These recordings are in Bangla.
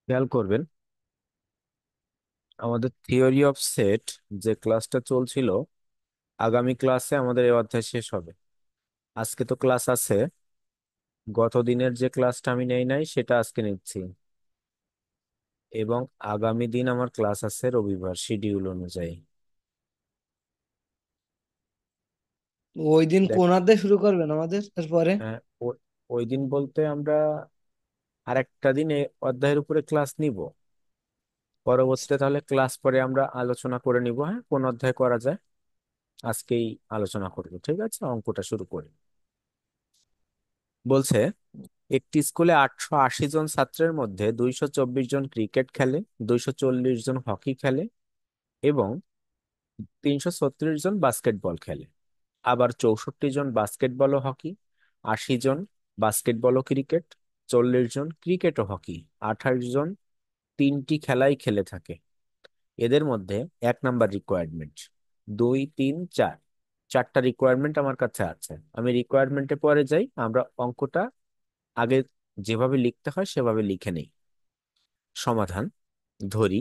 খেয়াল করবেন, আমাদের থিওরি অফ সেট যে ক্লাসটা চলছিল, আগামী ক্লাসে আমাদের এই অধ্যায় শেষ হবে। আজকে তো ক্লাস আছে, গত দিনের যে ক্লাসটা আমি নেই নাই সেটা আজকে নিচ্ছি। এবং আগামী দিন আমার ক্লাস আছে রবিবার শিডিউল অনুযায়ী। ওই দিন দেখ, কোন অধ্যায় শুরু করবেন আমাদের এরপরে? হ্যাঁ, ওই দিন বলতে আমরা আরেকটা দিন এই অধ্যায়ের উপরে ক্লাস নিব। পরবর্তীতে তাহলে ক্লাস পরে আমরা আলোচনা করে নিব, হ্যাঁ, কোন অধ্যায় করা যায়। আজকেই আলোচনা করবো, ঠিক আছে? অঙ্কটা শুরু করি। বলছে, একটি স্কুলে 880 জন ছাত্রের মধ্যে 224 জন ক্রিকেট খেলে, 240 জন হকি খেলে এবং 336 জন বাস্কেটবল খেলে। আবার 64 জন বাস্কেটবল ও হকি, 80 জন বাস্কেটবল ও ক্রিকেট, 40 জন ক্রিকেট ও হকি, 28 জন তিনটি খেলাই খেলে থাকে। এদের মধ্যে 1 নাম্বার রিকোয়ারমেন্ট, 2, 3, 4, চারটা রিকোয়ারমেন্ট আমার কাছে আছে। আমি রিকোয়ারমেন্টে পরে যাই, আমরা অঙ্কটা আগে যেভাবে লিখতে হয় সেভাবে লিখে নেই। সমাধান: ধরি,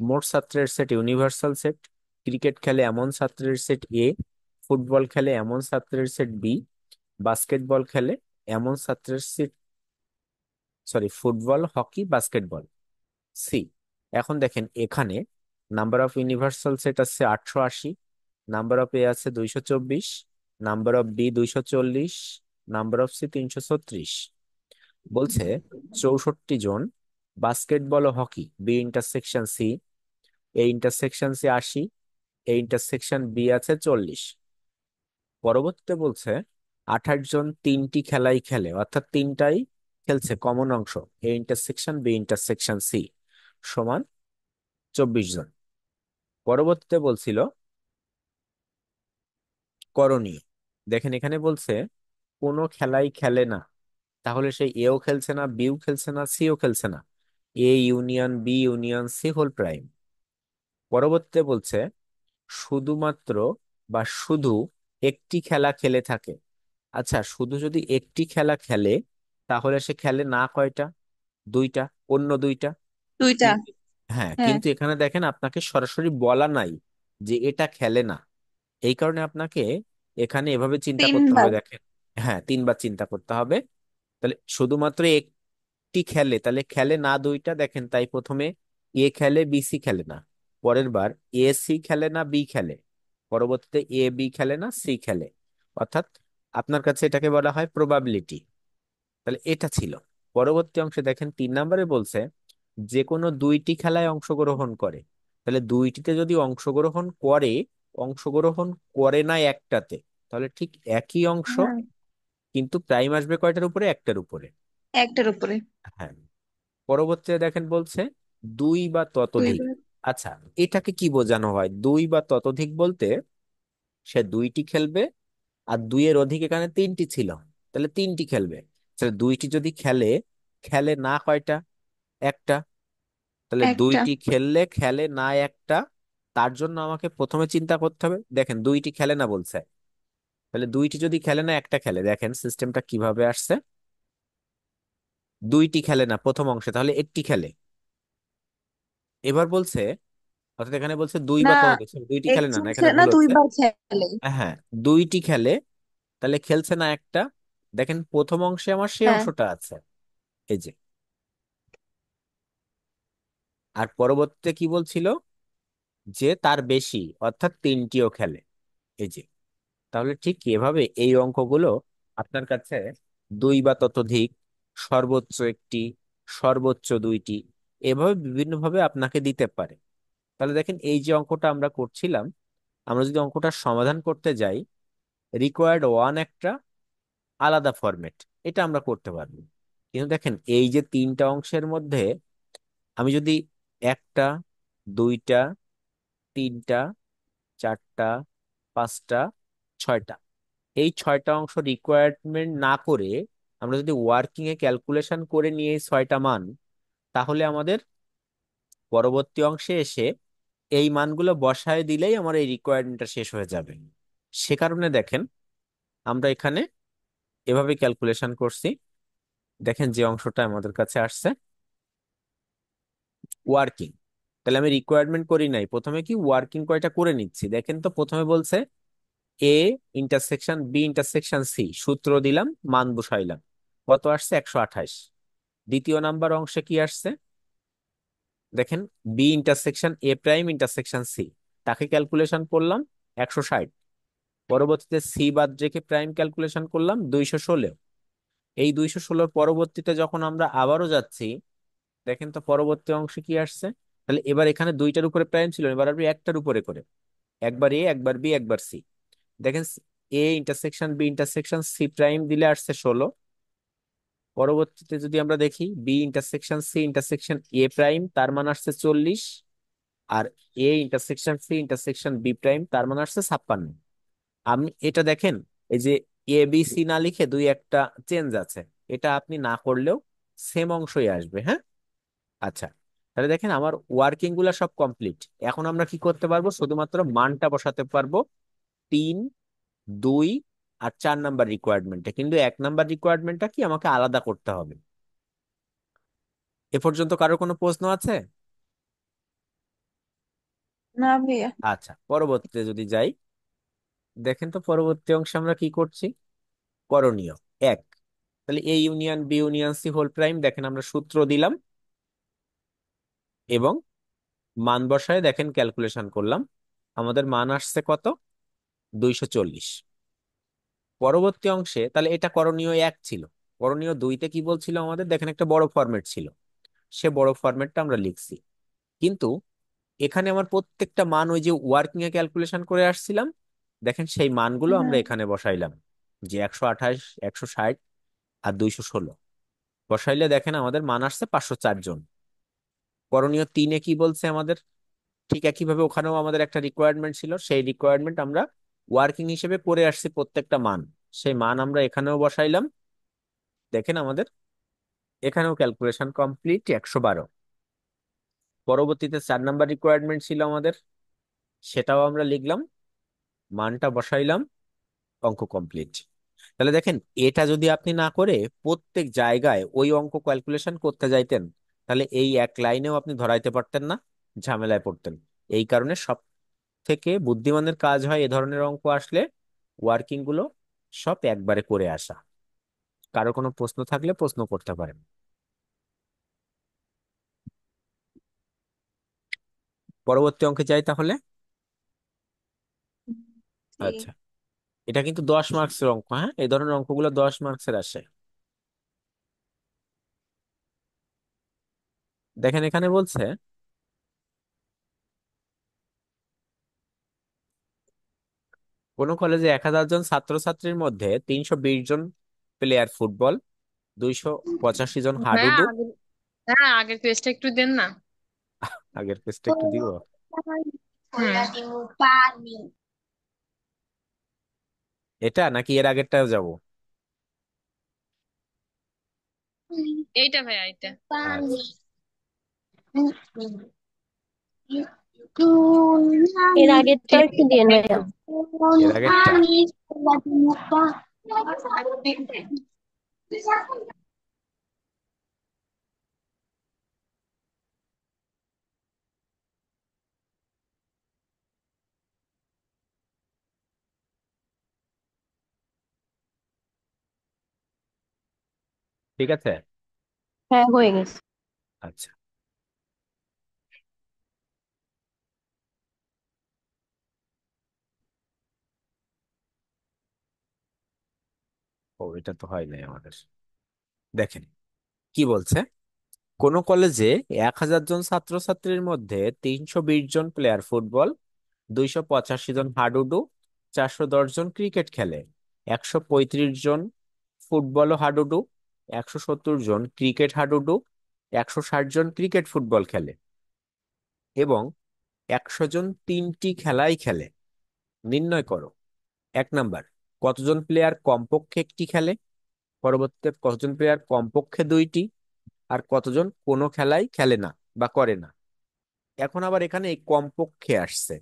মোট ছাত্রের সেট ইউনিভার্সাল সেট। ক্রিকেট খেলে এমন ছাত্রের সেট এ, ফুটবল খেলে এমন ছাত্রের সেট বি, বাস্কেটবল খেলে এমন ছাত্রের set, sorry, football, hockey, basketball C. এখন দেখেন এখানে নাম্বার অফ ইউনিভার্সাল সেট আছে 880, নাম্বার অফ এ আছে 224, number of B 240, number of C 336। বলছে 64 জন বাস্কেটবল ও হকি বি ইন্টারসেকশন সি, এই ইন্টারসেকশন সি 80, এই ইন্টারসেকশন বি আছে 40। পরবর্তীতে বলছে 28 জন তিনটি খেলাই খেলে, অর্থাৎ তিনটাই খেলছে, কমন অংশ A intersection B intersection C, সমান 24 জন। পরবর্তীতে বলছিল করণীয়। দেখেন এখানে বলছে কোনো খেলাই খেলে না, তাহলে সে এও খেলছে না, বিও খেলছে না, সিও খেলছে না। A union B union C whole prime. পরবর্তীতে বলছে শুধুমাত্র বা শুধু একটি খেলা খেলে থাকে। আচ্ছা, শুধু যদি একটি খেলা খেলে তাহলে সে খেলে না কয়টা? দুইটা, অন্য দুইটা। দুইটা। কিন্তু হ্যাঁ, হ্যাঁ। কিন্তু এখানে দেখেন আপনাকে সরাসরি বলা নাই যে এটা খেলে না। এই কারণে আপনাকে এখানে এভাবে চিন্তা করতে হবে, তিনবার। দেখেন। হ্যাঁ, তিনবার চিন্তা করতে হবে। তাহলে শুধুমাত্র একটি খেলে, তাহলে খেলে না দুইটা, দেখেন, তাই প্রথমে এ খেলে বি সি খেলে না। পরের বার এ সি খেলে না বি খেলে, পরবর্তীতে এ বি খেলে না সি খেলে। অর্থাৎ আপনার কাছে এটাকে বলা হয় প্রবাবিলিটি। তাহলে এটা ছিল। পরবর্তী অংশে দেখেন 3 নম্বরে বলছে যে কোনো দুইটি খেলায় অংশগ্রহণ করে। তাহলে দুইটিতে যদি অংশগ্রহণ করে, অংশগ্রহণ করে না একটাতে, তাহলে ঠিক একই অংশ, হ্যাঁ, কিন্তু প্রাইম আসবে কয়টার উপরে? একটার উপরে। একটার উপরে। হ্যাঁ। পরবর্তীতে দেখেন বলছে দুই বা ততোধিক। দুইবার। আচ্ছা, এটাকে কি বোঝানো হয়? দুই বা ততোধিক বলতে সে দুইটি খেলবে, আর দুইয়ের অধিক এখানে তিনটি ছিল, তাহলে তিনটি খেলবে। তাহলে দুইটি যদি খেলে, খেলে না কয়টা? একটা। তাহলে একটা। দুইটি খেললে খেলে না একটা। তার জন্য আমাকে প্রথমে চিন্তা করতে হবে, দেখেন দুইটি খেলে না বলছে, তাহলে দুইটি যদি খেলে না একটা খেলে, দেখেন সিস্টেমটা কিভাবে আসছে। দুইটি খেলে না প্রথম অংশে, তাহলে একটি খেলে। এবার বলছে, অর্থাৎ এখানে বলছে দুই বা না, ততোধিক, sorry, দুইটি খেলে না, একজন না, এখানে খেলে না, ভুল হচ্ছে। দুইবার খেলে। হ্যাঁ, দুইটি খেলে, তাহলে খেলছে না একটা। দেখেন প্রথম অংশে আমার সেই হ্যাঁ। অংশটা আছে, এই যে। আর পরবর্তীতে কি বলছিল? যে তার বেশি, অর্থাৎ তিনটিও খেলে, এই যে। তাহলে ঠিক এভাবে এই অঙ্কগুলো আপনার কাছে দুই বা ততোধিক, সর্বোচ্চ একটি, সর্বোচ্চ দুইটি, এভাবে বিভিন্ন ভাবে আপনাকে দিতে পারে। তাহলে দেখেন এই যে অঙ্কটা আমরা করছিলাম, আমরা যদি অঙ্কটার সমাধান করতে যাই, রিকোয়ার্ড ওয়ান একটা আলাদা ফরম্যাট, এটা আমরা করতে পারবো। কিন্তু দেখেন এই যে তিনটা অংশের মধ্যে আমি যদি একটা, দুইটা, তিনটা, চারটা, পাঁচটা, ছয়টা, এই ছয়টা অংশ রিকোয়ারমেন্ট না করে আমরা যদি ওয়ার্কিং এ ক্যালকুলেশন করে নিয়ে এই ছয়টা মান, তাহলে আমাদের পরবর্তী অংশে এসে এই মানগুলো বসায় দিলেই আমার এই রিকোয়ারমেন্টটা শেষ হয়ে যাবে। সে কারণে দেখেন আমরা এখানে এভাবে ক্যালকুলেশন করছি। দেখেন যে অংশটা আমাদের কাছে আসছে, ওয়ার্কিং। তাহলে আমি রিকোয়ারমেন্ট করি নাই, প্রথমে কি ওয়ার্কিং কয়টা করে নিচ্ছি। দেখেন তো, প্রথমে বলছে A intersection B intersection C, সূত্র দিলাম, মান বসাইলাম, কত আসছে 128। দ্বিতীয় নাম্বার অংশে কি আসছে দেখেন, B intersection A prime intersection C, তাকে ক্যালকুলেশন করলাম 160। পরবর্তীতে সি বাদ রেখে প্রাইম ক্যালকুলেশন করলাম 216। এই 216 পরবর্তীতে যখন আমরা আবারও যাচ্ছি, দেখেন তো পরবর্তী অংশে কি আসছে। তাহলে এবার এখানে দুইটার উপরে প্রাইম ছিল, এবার আপনি একটার উপরে করে, একবার এ একবার বি একবার সি। দেখেন, A intersection B intersection C prime দিলে আসছে 16। পরবর্তীতে যদি আমরা দেখি B intersection C intersection A prime, তার মান আসছে 40। আর A intersection C intersection B prime, তার মান আসছে 56। আমি এটা দেখেন, এই যে এ বি সি না লিখে দুই একটা চেঞ্জ আছে, এটা আপনি না করলেও সেম অংশই আসবে, হ্যাঁ। আচ্ছা, তাহলে দেখেন আমার ওয়ার্কিং গুলা সব কমপ্লিট। এখন আমরা কি করতে পারবো, শুধুমাত্র মানটা বসাতে পারবো 3, 2 আর 4 নাম্বার রিকোয়ারমেন্টে, কিন্তু 1 নাম্বার রিকোয়ারমেন্টটা কি আমাকে আলাদা করতে হবে। এ পর্যন্ত কারো কোনো প্রশ্ন আছে? না ভাইয়া। আচ্ছা, পরবর্তীতে যদি যাই, দেখেন তো পরবর্তী অংশে আমরা কি করছি। করণীয় এক, তাহলে A union B union C whole prime, দেখেন আমরা সূত্র দিলাম এবং মান বসায় দেখেন ক্যালকুলেশন করলাম, আমাদের মান আসছে কত, 240। পরবর্তী অংশে তাহলে এটা করণীয় এক ছিল। করণীয় দুইতে কি বলছিল আমাদের, দেখেন একটা বড় ফরম্যাট ছিল, সে বড় ফরম্যাটটা আমরা লিখছি। কিন্তু এখানে আমার প্রত্যেকটা মান ওই যে ওয়ার্কিং এ ক্যালকুলেশন করে আসছিলাম, দেখেন সেই মানগুলো আমরা হ্যাঁ। এখানে বসাইলাম, যে 128, 160 আর 216 বসাইলে দেখেন আমাদের মান আসছে 504 জন। করণীয় তিনে কি বলছে আমাদের, ঠিক একইভাবে ওখানেও আমাদের একটা রিকোয়ারমেন্ট ছিল, সেই রিকোয়ারমেন্ট আমরা ওয়ার্কিং হিসেবে করে আসছি প্রত্যেকটা মান, সেই মান আমরা এখানেও বসাইলাম। দেখেন আমাদের এখানেও ক্যালকুলেশন কমপ্লিট 112। পরবর্তীতে 4 নাম্বার রিকোয়ারমেন্ট ছিল আমাদের, সেটাও আমরা লিখলাম, মানটা বসাইলাম, অঙ্ক কমপ্লিট। তাহলে দেখেন, এটা যদি আপনি না করে প্রত্যেক জায়গায় ওই অঙ্ক ক্যালকুলেশন করতে যাইতেন, তাহলে এই এক লাইনেও আপনি ধরাইতে পারতেন না, ঝামেলায় পড়তেন। এই কারণে সব থেকে বুদ্ধিমানের কাজ হয় এ ধরনের অঙ্ক আসলে ওয়ার্কিং গুলো সব একবারে করে আসা। কারো কোনো প্রশ্ন থাকলে প্রশ্ন করতে পারেন। পরবর্তী অঙ্কে যাই তাহলে। ঠিক। আচ্ছা, এটা কিন্তু 10 মার্কসের অঙ্ক, হ্যাঁ, এই ধরনের অঙ্কগুলো 10 মার্কসের আসে। দেখেন এখানে বলছে কোন কলেজে 1000 জন ছাত্রছাত্রীর মধ্যে 320 জন প্লেয়ার ফুটবল, 285 জন ভাইয়া হাডুডু। হ্যাঁ, আগের পেজটা একটু দেন না। আগের পেজটা একটু দিব। হুম। এটা নাকি এর আগেরটাও যাব? এইটা ভাইয়া, এইটা। আচ্ছা, এর আগেরটা ঠিক একটু দিন আছে। ভাইয়া। এর আগেরটা। ঠিক আছে। হ্যাঁ, হয়ে গেছে। আচ্ছা, ও এটা তো হয় নাই আমাদের। দেখেন কি বলছে, কোন কলেজে 1000 জন ছাত্রছাত্রীর মধ্যে 320 জন প্লেয়ার ফুটবল, 285 জন হাডুডু, 410 জন ক্রিকেট খেলে, 135 জন ফুটবল ও হাডুডু, 170 জন ক্রিকেট হাডুডু, 160 জন ক্রিকেট ফুটবল খেলে এবং 100 জন তিনটি খেলাই খেলে। নির্ণয় করো 1 নাম্বার, কতজন প্লেয়ার কমপক্ষে একটি খেলে, পরবর্তীতে কতজন প্লেয়ার কমপক্ষে দুইটি, আর কতজন কোনো খেলাই খেলে না বা করে না। এখন আবার এখানে এই কমপক্ষে আসছে,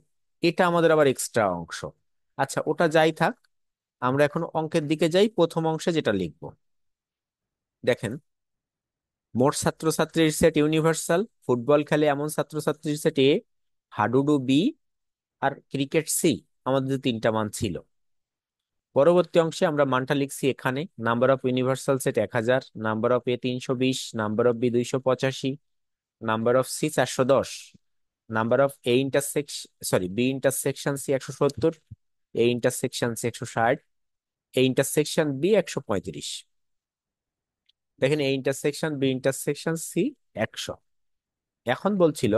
এটা আমাদের আবার এক্সট্রা অংশ। আচ্ছা, ওটা যাই থাক, আমরা এখন অঙ্কের দিকে যাই, প্রথম অংশে যেটা লিখব। দেখেন, মোট ছাত্রছাত্রীর সেট ইউনিভার্সাল, ফুটবল খেলে এমন ছাত্রছাত্রীর সেট এ, হাডুডু বি, আর ক্রিকেট সি। আমাদের যে তিনটা মান ছিল, পরবর্তী অংশে আমরা মানটা লিখছি এখানে। Number of universal set 1000, number of A 320, number of B 285, number of C 410, number of A intersection B intersection C 170, A intersection C 160, A intersection B 135। দেখেন A intersection B intersection C 100। এখন বলছিল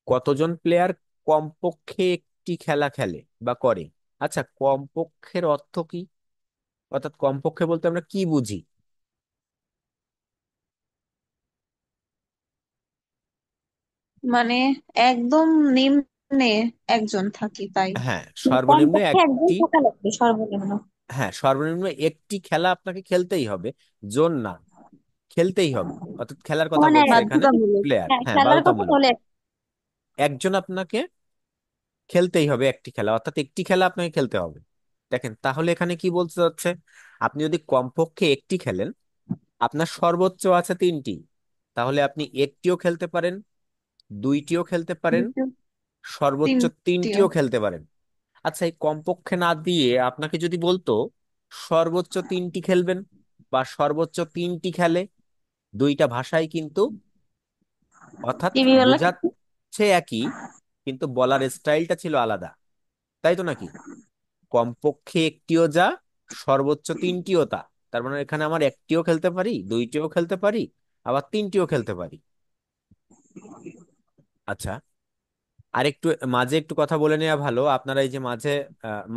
কতজন প্লেয়ার কমপক্ষে একটি খেলা খেলে বা করে। আচ্ছা, কমপক্ষের অর্থ কি? অর্থাৎ কমপক্ষে বলতে আমরা কি বুঝি? মানে একদম নিম্নে একজন থাকি তাই। হ্যাঁ, সর্বনিম্ন কমপক্ষে একজন একটি। থাকা লাগবে সর্বনিম্ন। হ্যাঁ, সর্বনিম্ন একটি খেলা আপনাকে খেলতেই হবে, জোন না, খেলতেই হবে। অর্থাৎ খেলার কথা মানে বলছে এখানে, বাধ্যতামূলক। প্লেয়ার, হ্যাঁ, হ্যাঁ, খেলার কথা বাধ্যতামূলক। বলে। একজন আপনাকে খেলতেই হবে একটি খেলা, অর্থাৎ একটি খেলা আপনাকে খেলতে হবে। দেখেন তাহলে এখানে কি বলতে চাচ্ছে, আপনি যদি কমপক্ষে একটি খেলেন, আপনার সর্বোচ্চ আছে তিনটি, তাহলে আপনি একটিও খেলতে পারেন, দুইটিও খেলতে পারেন, দ্বিতীয় সর্বোচ্চ তিনটিও। তিনটিও খেলতে পারেন। আচ্ছা, এই কমপক্ষে না দিয়ে আপনাকে যদি বলতো সর্বোচ্চ তিনটি খেলবেন বা সর্বোচ্চ তিনটি খেলে, দুইটা ভাষাই কিন্তু, অর্থাৎ টিভি ওয়ালা কিন্তু। বোঝাচ্ছে একই, কিন্তু বলার স্টাইলটা ছিল আলাদা, তাই তো নাকি? কমপক্ষে একটিও যা, সর্বোচ্চ তিনটিও তা। তার মানে এখানে আমার একটিও খেলতে পারি, দুইটিও খেলতে পারি, আবার তিনটিও খেলতে পারি। আচ্ছা, আর একটু মাঝে একটু কথা বলে নেওয়া ভালো। আপনারা এই যে মাঝে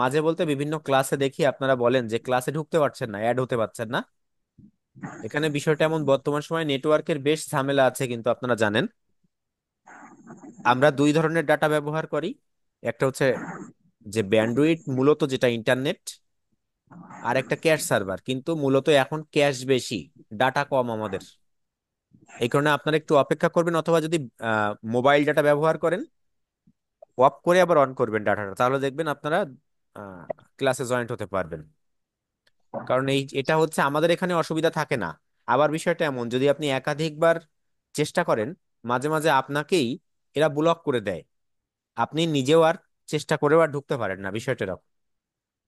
মাঝে বলতে বিভিন্ন ক্লাসে দেখি আপনারা বলেন যে ক্লাসে ঢুকতে পারছেন না, অ্যাড হতে পারছেন না। এখানে বিষয়টা এমন, বর্তমান সময় নেটওয়ার্কের বেশ ঝামেলা আছে, কিন্তু আপনারা জানেন আমরা দুই ধরনের ডাটা ব্যবহার করি। একটা হচ্ছে যে ব্যান্ডউইথ, মূলত যেটা ইন্টারনেট, আর একটা ক্যাশ সার্ভার, কিন্তু মূলত এখন ক্যাশ বেশি, ডাটা কম আমাদের। এই কারণে আপনারা একটু অপেক্ষা করবেন, অথবা যদি মোবাইল ডাটা ব্যবহার করেন, অফ করে আবার অন করবেন ডাটাটা, তাহলে দেখবেন আপনারা ক্লাসে জয়েন্ট হতে পারবেন। কারণ এটা হচ্ছে আমাদের এখানে অসুবিধা থাকে না। আবার বিষয়টা এমন, যদি আপনি একাধিকবার চেষ্টা করেন, মাঝে মাঝে আপনাকেই এরা ব্লক করে দেয়, আপনি নিজেও আর চেষ্টা করেও আর ঢুকতে পারেন না। বিষয়টা এরকম।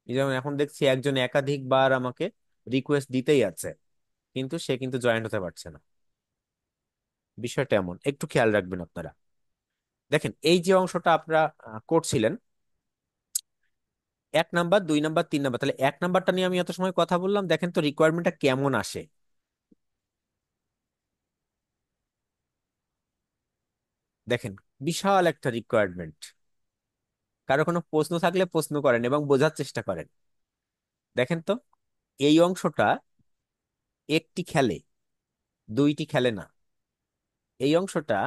এই যেমন এখন দেখছি একজন একাধিকবার আমাকে রিকোয়েস্ট দিতেই আছে, কিন্তু সে কিন্তু জয়েন্ট হতে পারছে না। বিষয়টা এমন, একটু খেয়াল রাখবেন আপনারা। দেখেন এই যে অংশটা আপনারা করছিলেন, 1 নাম্বার, 2 নাম্বার, 3 নাম্বার, তাহলে 1 নাম্বারটা নিয়ে আমি এত সময় কথা বললাম। দেখেন তো রিকোয়ারমেন্টটা কেমন আসে। দেখেন, বিশাল একটা রিকোয়ারমেন্ট। কারো কোনো প্রশ্ন থাকলে প্রশ্ন করেন এবং বোঝার চেষ্টা করেন। দেখেন তো, এই অংশটা একটি খেলে, দুইটি খেলে না। এই অংশটা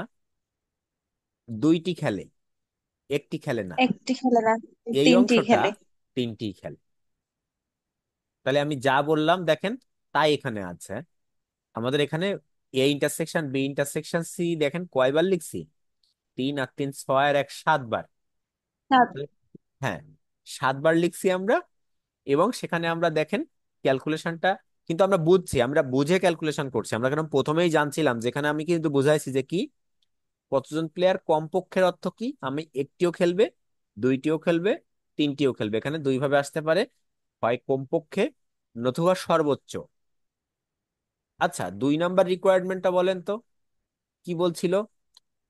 দুইটি খেলে, একটি খেলে না। একটি খেলে না, এই তিনটি অংশটা খেলে। তিনটি খেলে। তাহলে আমি যা বললাম দেখেন, তাই এখানে আছে। আমাদের এখানে A intersection B intersection C দেখেন কয়বার লিখছি, 3 আর 3 6 আর 1 7 বার। সাত। হ্যাঁ, 7 বার লিখছি আমরা। এবং সেখানে আমরা দেখেন ক্যালকুলেশনটা কিন্তু আমরা বুঝছি, আমরা বুঝে ক্যালকুলেশন করছি। আমরা কেন প্রথমেই জানছিলাম, যেখানে আমি কিন্তু বুঝাইছি যে কি, কতজন প্লেয়ার কমপক্ষের অর্থ কি, আমি একটিও খেলবে, দুইটিও খেলবে, তিনটিও খেলবে। এখানে দুই ভাবে আসতে পারে, হয় কমপক্ষে নতুবা সর্বোচ্চ। আচ্ছা, 2 নাম্বার রিকোয়ারমেন্টটা বলেন তো, কি বলছিল?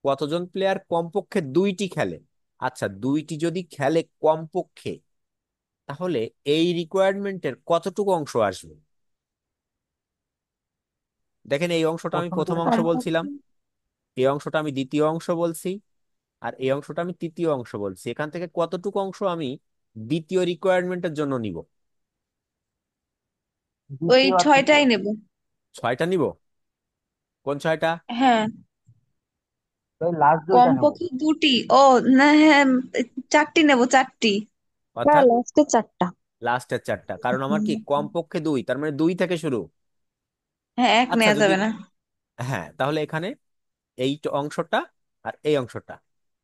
কতজন প্লেয়ার কমপক্ষে দুইটি খেলে। আচ্ছা, দুইটি যদি খেলে কমপক্ষে, তাহলে এই রিকোয়ারমেন্টের কতটুকু অংশ আসবে? দেখেন এই অংশটা আমি প্রথম অংশ বলছিলাম, কমপক্ষে এই অংশটা আমি দ্বিতীয় অংশ বলছি, আর এই অংশটা আমি তৃতীয় অংশ বলছি। এখান থেকে কতটুকু অংশ আমি দ্বিতীয় রিকোয়ারমেন্টের জন্য নিব? ওই ছয়টাই নেব। 6টা নিব। কোন 6টা? হ্যাঁ, কমপক্ষে দুটি। ও না, হ্যাঁ, চারটি নেব, চারটি। হ্যাঁ, অর্থাৎ লাস্টে 4টা। লাস্টের 4টা, কারণ আমার কি কমপক্ষে দুই, তার মানে দুই থেকে শুরু। হ্যাঁ, এক আচ্ছা নেওয়া যদি, যাবে না। হ্যাঁ, তাহলে এখানে এই অংশটা আর এই অংশটা।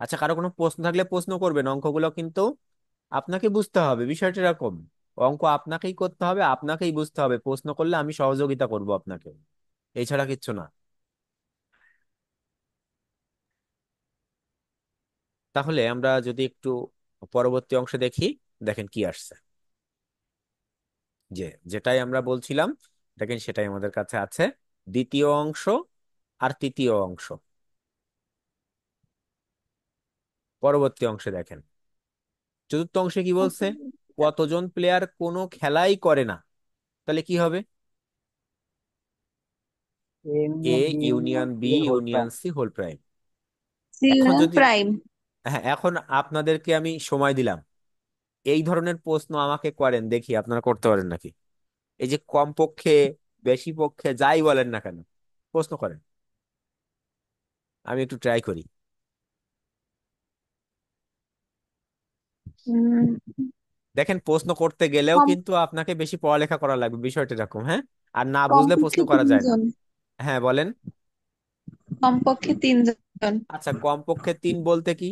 আচ্ছা, কারো কোনো প্রশ্ন থাকলে প্রশ্ন করবেন। অঙ্কগুলো কিন্তু আপনাকে বুঝতে হবে, বিষয়টা এরকম। অঙ্ক আপনাকেই করতে হবে, আপনাকেই বুঝতে হবে। প্রশ্ন করলে আমি সহযোগিতা করব আপনাকে, এছাড়া কিচ্ছু না। তাহলে আমরা যদি একটু পরবর্তী অংশে দেখি, দেখেন কি আসছে। যেটাই আমরা বলছিলাম, দেখেন সেটাই আমাদের কাছে আছে। দ্বিতীয় অংশ আর তৃতীয় অংশ। পরবর্তী অংশে দেখেন চতুর্থ অংশে কি বলছে, কতজন প্লেয়ার কোনো খেলাই করে না। তাহলে কি হবে? A A union B union union C B এর whole union prime. C whole prime. এখন জিরো যদি, প্রাইম। হ্যাঁ, এখন আপনাদেরকে আমি সময় দিলাম, এই ধরনের প্রশ্ন আমাকে করেন, দেখি আপনারা করতে পারেন নাকি। এই যে কম পক্ষে, বেশি পক্ষে, যাই বলেন না কেন, প্রশ্ন করেন, আমি একটু ট্রাই করি। দেখেন প্রশ্ন করতে গেলেও কিন্তু আপনাকে বেশি পড়ালেখা করা লাগবে, বিষয়টা এরকম, হ্যাঁ। আর না বুঝলে প্রশ্ন কমপক্ষে করা যায় না। তিনজন। হ্যাঁ বলেন। কমপক্ষে তিনজন। আচ্ছা, কমপক্ষে তিন বলতে কি?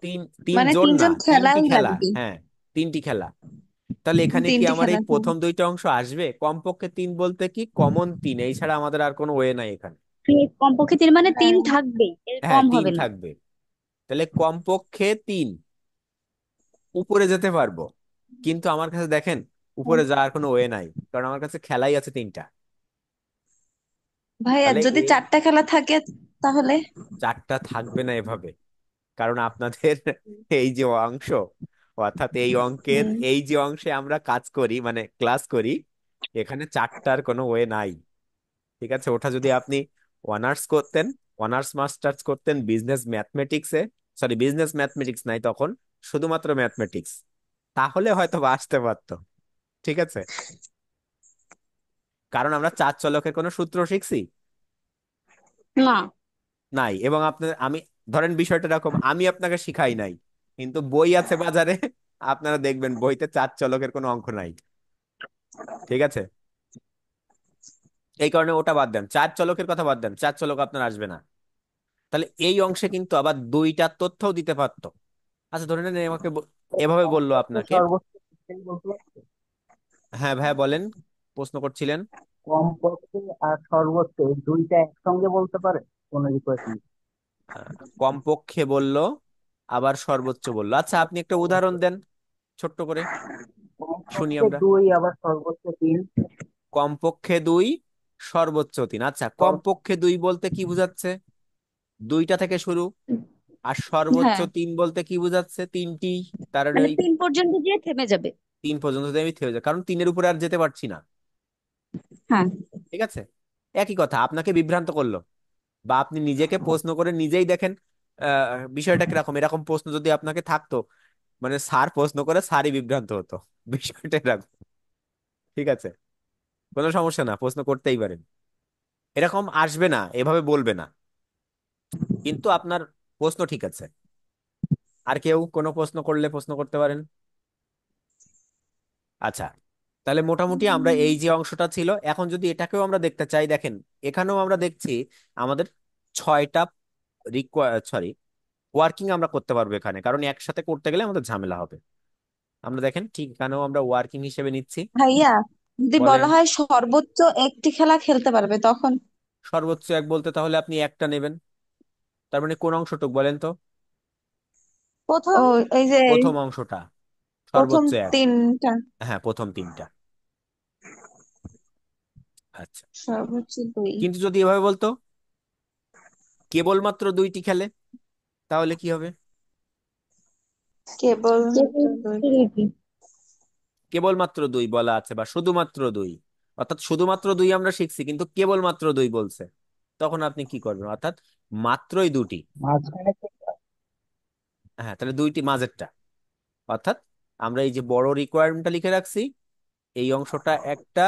তিন, মানে তিনজন না, তিনজন তিনটি খেলাই খেলা, লাগবে। হ্যাঁ, তিনটি খেলা। তাহলে এখানে কি তিনটি আমার খেলা এই হ্যাঁ। প্রথম দুইটা অংশ আসবে? কমপক্ষে তিন বলতে কি, কমন তিন, এই ছাড়া আমাদের আর কোনো ওয়ে নাই এখানে। কমপক্ষে তিন মানে তিন হ্যাঁ। থাকবেই, এর হ্যাঁ, কম তিন হবে না। থাকবে। তাহলে কমপক্ষে তিন, উপরে যেতে পারবো, কিন্তু আমার কাছে দেখেন উপরে যাওয়ার কোনো ওয়ে নাই, কারণ আমার কাছে খেলাই আছে তিনটা। ভাইয়া তাহলে যদি এই চারটা খেলা থাকে তাহলে? চারটা থাকবে না এভাবে, কারণ আপনাদের এই যে অংশ, অর্থাৎ এই অঙ্কের হুম। এই যে অংশে আমরা কাজ করি, মানে ক্লাস করি, এখানে চারটার কোনো ওয়ে নাই। ঠিক আছে, ওটা যদি আপনি অনার্স করতেন, অনার্স মাস্টার্স করতেন বিজনেস ম্যাথমেটিক্সে, সরি বিজনেস ম্যাথমেটিক্স নাই তখন, শুধুমাত্র ম্যাথমেটিক্স, তাহলে হয়তো বা আসতে পারতো। ঠিক আছে, কারণ আমরা চার চলকের কোনো সূত্র শিখছি না। নাই, এবং আপনার আমি, ধরেন বিষয়টা এরকম, আমি আপনাকে শিখাই নাই, কিন্তু বই আছে বাজারে, আপনারা দেখবেন বইতে চার চলকের কোনো অঙ্ক নাই। ঠিক আছে, এই কারণে ওটা বাদ দেন, চার চলকের কথা বাদ দেন, চার চলক আপনার আসবে না। তাহলে এই অংশে কিন্তু আবার দুইটা তথ্যও দিতে পারতো। আচ্ছা ধরে নেন আমাকে এভাবে বললো কমপক্ষে আপনাকে। সর্বোচ্চ তিনটাই বলতে পারছো? হ্যাঁ ভাইয়া বলেন, প্রশ্ন করছিলেন। কমপক্ষে আর সর্বোচ্চ এই দুইটা একসঙ্গে বলতে পারে কোন ইকুয়েশন? আহ, কমপক্ষে বললো, আবার সর্বোচ্চ বললো। আচ্ছা আপনি একটা উদাহরণ দেন ছোট্ট করে, শুনি কমপক্ষে আমরা। দুই আবার সর্বোচ্চ তিন। কমপক্ষে দুই, সর্বোচ্চ তিন। আচ্ছা কমপক্ষে দুই বলতে কি বোঝাচ্ছে? দুইটা থেকে শুরু। আর সর্বোচ্চ হ্যাঁ। তিন বলতে কি বোঝাচ্ছে? তিনটি। তার মানে মানে ওই তিন পর্যন্ত গিয়ে থেমে যাবে। তিন পর্যন্ত আমি থেমে যাই, কারণ তিনের উপরে আর যেতে পারছি না। হ্যাঁ। ঠিক আছে, একই কথা আপনাকে বিভ্রান্ত করলো, বা আপনি নিজেকে প্রশ্ন করে নিজেই দেখেন বিষয়টা কিরকম। এরকম প্রশ্ন যদি আপনাকে থাকতো, মানে স্যার প্রশ্ন করে স্যারই বিভ্রান্ত হতো, বিষয়টা এরকম। ঠিক আছে, কোনো সমস্যা না, প্রশ্ন করতেই পারেন, এরকম আসবে না, এভাবে বলবে না, কিন্তু আপনার প্রশ্ন ঠিক আছে। আর কেউ কোনো প্রশ্ন করলে প্রশ্ন করতে পারেন। আচ্ছা, তাহলে মোটামুটি আমরা এই যে অংশটা ছিল, এখন যদি এটাকেও আমরা দেখতে চাই, দেখেন এখানেও আমরা দেখছি আমাদের ছয়টা সরি ওয়ার্কিং আমরা করতে পারবো এখানে, কারণ একসাথে করতে গেলে আমাদের ঝামেলা হবে। আমরা দেখেন ঠিক এখানেও আমরা ওয়ার্কিং হিসেবে নিচ্ছি। ভাইয়া যদি বলেন। বলা হয় সর্বোচ্চ একটি খেলা খেলতে পারবে তখন? সর্বোচ্চ এক বলতে তাহলে আপনি একটা নেবেন, তার মানে কোন অংশটুক বলেন তো? প্রথম। ও, এই যে প্রথম অংশটা, প্রথম সর্বোচ্চ এক। তিনটা। হ্যাঁ, প্রথম তিনটা। আচ্ছা, সর্বোচ্চ দুই। কিন্তু যদি এভাবে বলতো কেবলমাত্র দুইটি খেলে, তাহলে কি হবে? কেবল দুই। দুইটি। কেবলমাত্র দুই বলা আছে, বা শুধুমাত্র দুই, অর্থাৎ শুধুমাত্র দুই আমরা শিখছি, কিন্তু কেবলমাত্র দুই বলছে, তখন আপনি কি করবেন? অর্থাৎ মাত্রই দুটি। মাঝখানে হ্যাঁ, তাহলে দুইটি মাঝেরটা, অর্থাৎ আমরা এই যে বড় রিকোয়ারমেন্টটা লিখে রাখছি, এই অংশটা একটা,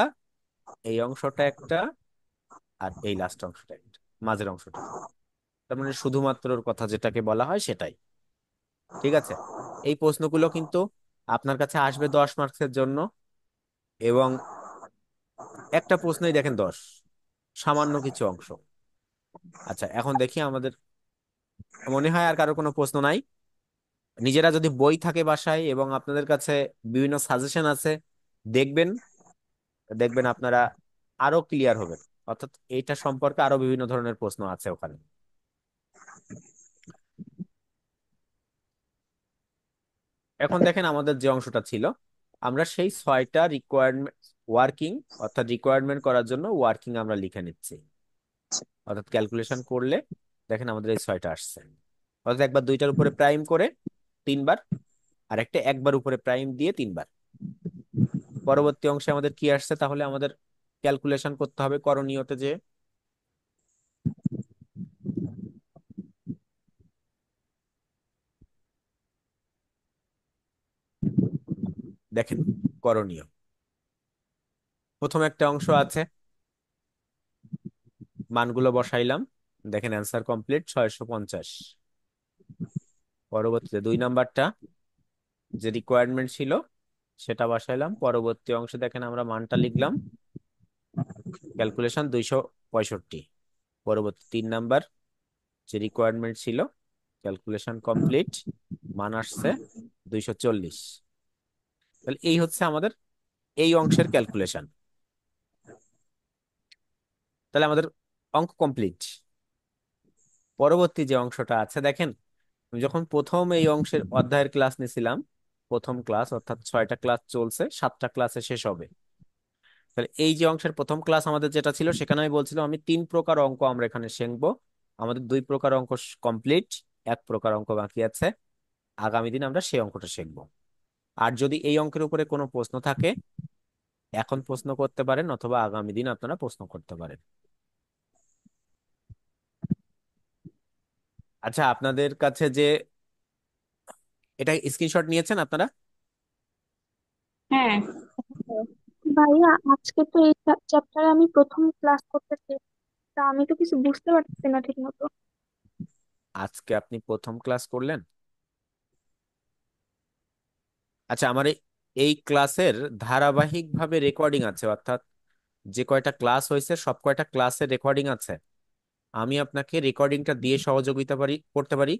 এই অংশটা একটা, আর এই লাস্ট অংশটা একটা, মাঝের অংশটা, তার মানে শুধুমাত্রর কথা যেটাকে বলা হয় সেটাই। ঠিক আছে, এই প্রশ্নগুলো কিন্তু আপনার কাছে আসবে 10 মার্কসের জন্য, এবং একটা প্রশ্নই দেখেন 10, সামান্য কিছু অংশ। আচ্ছা এখন দেখি আমাদের, মনে হয় আর কারো কোনো প্রশ্ন নাই। নিজেরা যদি বই থাকে বাসায় এবং আপনাদের কাছে বিভিন্ন সাজেশন আছে, দেখবেন, দেখবেন আপনারা আরো ক্লিয়ার হবেন, অর্থাৎ এইটা সম্পর্কে আরো বিভিন্ন ধরনের প্রশ্ন আছে ওখানে। এখন দেখেন আমাদের যে অংশটা ছিল, আমরা সেই 6টা রিকোয়ারমেন্ট ওয়ার্কিং, অর্থাৎ রিকোয়ারমেন্ট করার জন্য ওয়ার্কিং আমরা লিখে নিচ্ছি। অর্থাৎ ক্যালকুলেশন করলে দেখেন আমাদের এই 6টা আসছে। অর্থাৎ একবার 2টার উপরে প্রাইম করে 3বার, আর একটা একবার উপরে প্রাইম দিয়ে 3বার। পরবর্তী অংশে আমাদের কি আসছে, তাহলে আমাদের ক্যালকুলেশন করতে হবে করণীয়তে যে দেখেন করণীয়। প্রথম একটা অংশ আছে, মানগুলো বসাইলাম, দেখেন অ্যান্সার কমপ্লিট 650। পরবর্তীতে 2 নাম্বারটা যে রিকোয়ারমেন্ট ছিল সেটা বসাইলাম, পরবর্তী অংশে দেখেন আমরা মানটা লিখলাম, ক্যালকুলেশন 265। পরবর্তী 3 নাম্বার যে রিকোয়ারমেন্ট ছিল, ক্যালকুলেশন কমপ্লিট, মান আসছে 240। তাহলে এই হচ্ছে আমাদের এই অংশের ক্যালকুলেশন। তাহলে আমাদের অঙ্ক কমপ্লিট। পরবর্তী যে অংশটা আছে দেখেন, আমি যখন প্রথম এই অংশের অধ্যায়ের ক্লাস নিছিলাম, প্রথম ক্লাস অর্থাৎ 6টা ক্লাস চলছে, 7টা ক্লাসে শেষ হবে। তাহলে এই যে অংশের প্রথম ক্লাস আমাদের যেটা ছিল, সেখানে আমি বলছিলাম আমি 3 প্রকার অঙ্ক আমরা এখানে শিখবো। আমাদের 2 প্রকার অঙ্ক কমপ্লিট, 1 প্রকার অঙ্ক বাকি আছে। আগামী দিন আমরা সেই অঙ্কটা শিখবো। আর যদি এই অঙ্কের উপরে কোনো প্রশ্ন থাকে, এখন প্রশ্ন করতে পারেন, অথবা আগামী দিন আপনারা প্রশ্ন করতে পারেন। আচ্ছা, আপনাদের কাছে যে এটা স্ক্রিনশট নিয়েছেন আপনারা? হ্যাঁ। ভাইয়া আজকে তো এই চ্যাপ্টারে আমি প্রথম ক্লাস করতেছি, তা আমি তো কিছু বুঝতে পারতেছি না ঠিক মতো। আজকে আপনি প্রথম ক্লাস করলেন? আচ্ছা, আমার এই ক্লাসের ধারাবাহিকভাবে রেকর্ডিং আছে, অর্থাৎ যে কয়টা ক্লাস হয়েছে সব কয়টা ক্লাসের রেকর্ডিং আছে। আমি আপনাকে রেকর্ডিংটা দিয়ে সহযোগিতা করতে পারি,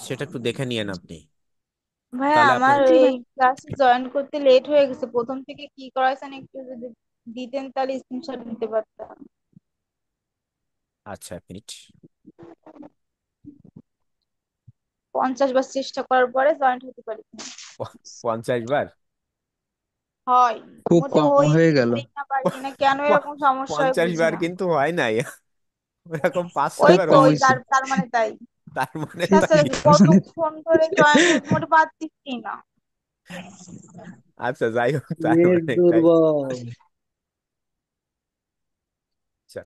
সেটা একটু দেখে নিয়েন আপনি। ভাইয়া তাহলে আমার আপনার জি এই ভাই। ক্লাসে জয়েন করতে লেট হয়ে গেছে, প্রথম থেকে কি করাইছেন একটু যদি দিতেন তাহলে স্ক্রিনশট নিতে পারতাম। আচ্ছা, 1 মিনিট। 50 বার চেষ্টা করার পরে জয়েন্ট হতে পারি। 50 বার? হয়, খুব মোটে কম হই হয়ে গেল। পারি না পারি না কেন এরকম সমস্যা হয় 50 বুঝি বার না। কিন্তু হয় নাই, ওরকম পাঁচ ওই খুব ছয়বার তো কম ওই হয়েছে। হয়েছে। তার মানে তাই। তার মানে তাছাড়া তাই? কি তার মানে কতক্ষণ ধরে জয়েন্ট মোটে পারতেছি না। আচ্ছা, যাই হোক, তার নেট মানে তাই। দুর্বল।